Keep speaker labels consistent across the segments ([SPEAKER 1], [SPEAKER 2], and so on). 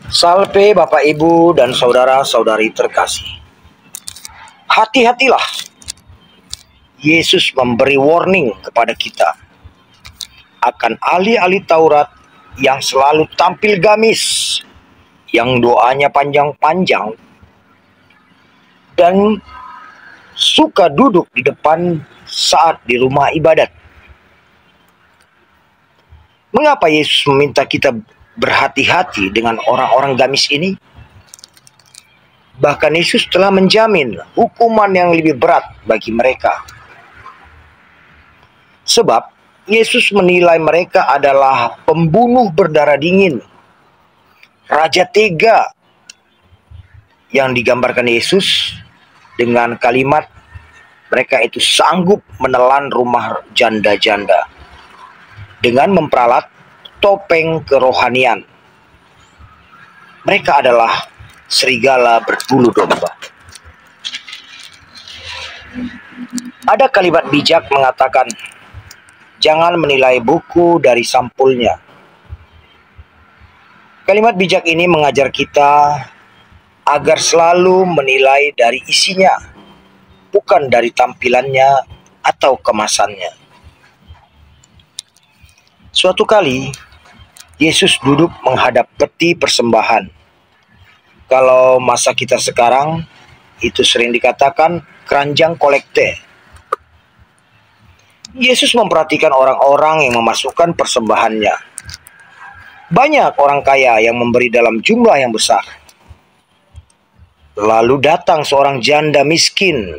[SPEAKER 1] Salve Bapak Ibu dan saudara-saudari terkasih. Hati-hatilah. Yesus memberi warning kepada kita akan ahli-ahli Taurat yang selalu tampil gamis, yang doanya panjang-panjang, dan suka duduk di depan saat di rumah ibadat. Mengapa Yesus meminta kita berhati-hati dengan orang-orang gamis ini? Bahkan Yesus telah menjamin hukuman yang lebih berat bagi mereka. Sebab Yesus menilai mereka adalah pembunuh berdarah dingin, raja tega, yang digambarkan Yesus dengan kalimat mereka itu sanggup menelan rumah janda-janda dengan memperalat topeng kerohanian. Mereka adalah serigala berbulu domba. Ada kalimat bijak mengatakan, jangan menilai buku dari sampulnya. Kalimat bijak ini mengajar kita agar selalu menilai dari isinya, bukan dari tampilannya atau kemasannya. Suatu kali, Yesus duduk menghadap peti persembahan. Kalau masa kita sekarang, itu sering dikatakan keranjang kolekte. Yesus memperhatikan orang-orang yang memasukkan persembahannya. Banyak orang kaya yang memberi dalam jumlah yang besar. Lalu datang seorang janda miskin,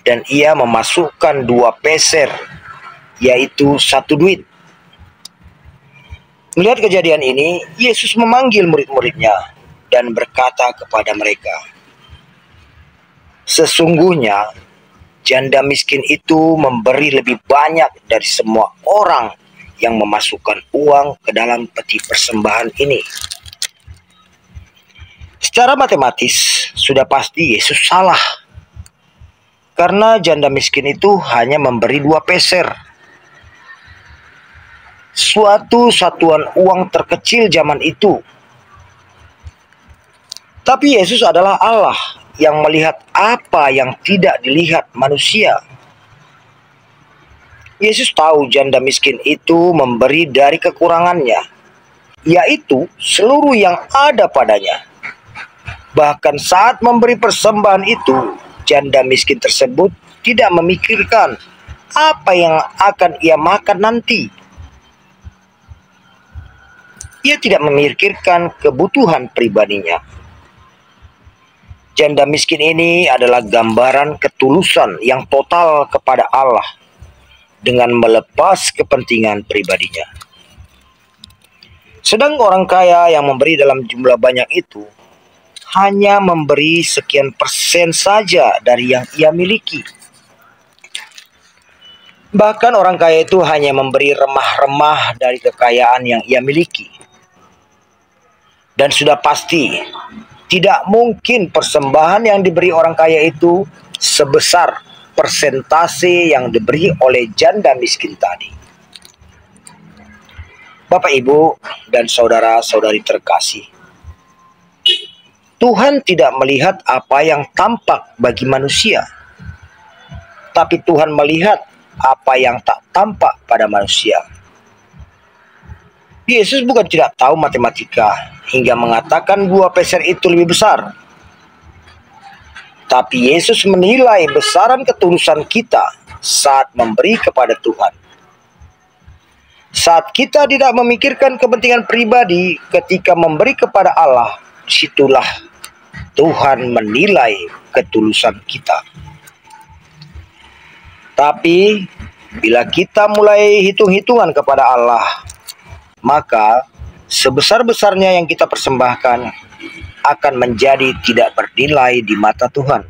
[SPEAKER 1] dan ia memasukkan 2 peser, yaitu 1 duit. Melihat kejadian ini, Yesus memanggil murid-muridnya dan berkata kepada mereka, sesungguhnya janda miskin itu memberi lebih banyak dari semua orang yang memasukkan uang ke dalam peti persembahan ini. Secara matematis, sudah pasti Yesus salah. Karena janda miskin itu hanya memberi 2 peser. Suatu satuan uang terkecil zaman itu. Tapi Yesus adalah Allah yang melihat apa yang tidak dilihat manusia. Yesus tahu janda miskin itu memberi dari kekurangannya, yaitu seluruh yang ada padanya. Bahkan saat memberi persembahan itu, janda miskin tersebut tidak memikirkan apa yang akan ia makan nanti. Ia tidak memikirkan kebutuhan pribadinya. Janda miskin ini adalah gambaran ketulusan yang total kepada Allah dengan melepas kepentingan pribadinya. Sedang orang kaya yang memberi dalam jumlah banyak itu hanya memberi sekian persen saja dari yang ia miliki. Bahkan orang kaya itu hanya memberi remah-remah dari kekayaan yang ia miliki. Dan sudah pasti tidak mungkin persembahan yang diberi orang kaya itu sebesar persentase yang diberi oleh janda miskin tadi. Bapak, Ibu, dan saudara-saudari terkasih, Tuhan tidak melihat apa yang tampak bagi manusia, tapi Tuhan melihat apa yang tak tampak pada manusia. Yesus bukan tidak tahu matematika hingga mengatakan 2 peser itu lebih besar. Tapi Yesus menilai besaran ketulusan kita saat memberi kepada Tuhan. Saat kita tidak memikirkan kepentingan pribadi ketika memberi kepada Allah, disitulah Tuhan menilai ketulusan kita. Tapi bila kita mulai hitung-hitungan kepada Allah, maka sebesar-besarnya yang kita persembahkan akan menjadi tidak bernilai di mata Tuhan.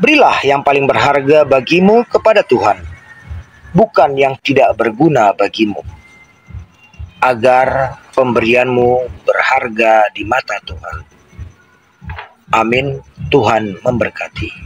[SPEAKER 1] Berilah yang paling berharga bagimu kepada Tuhan, bukan yang tidak berguna bagimu, agar pemberianmu berharga di mata Tuhan. Amin. Tuhan memberkati.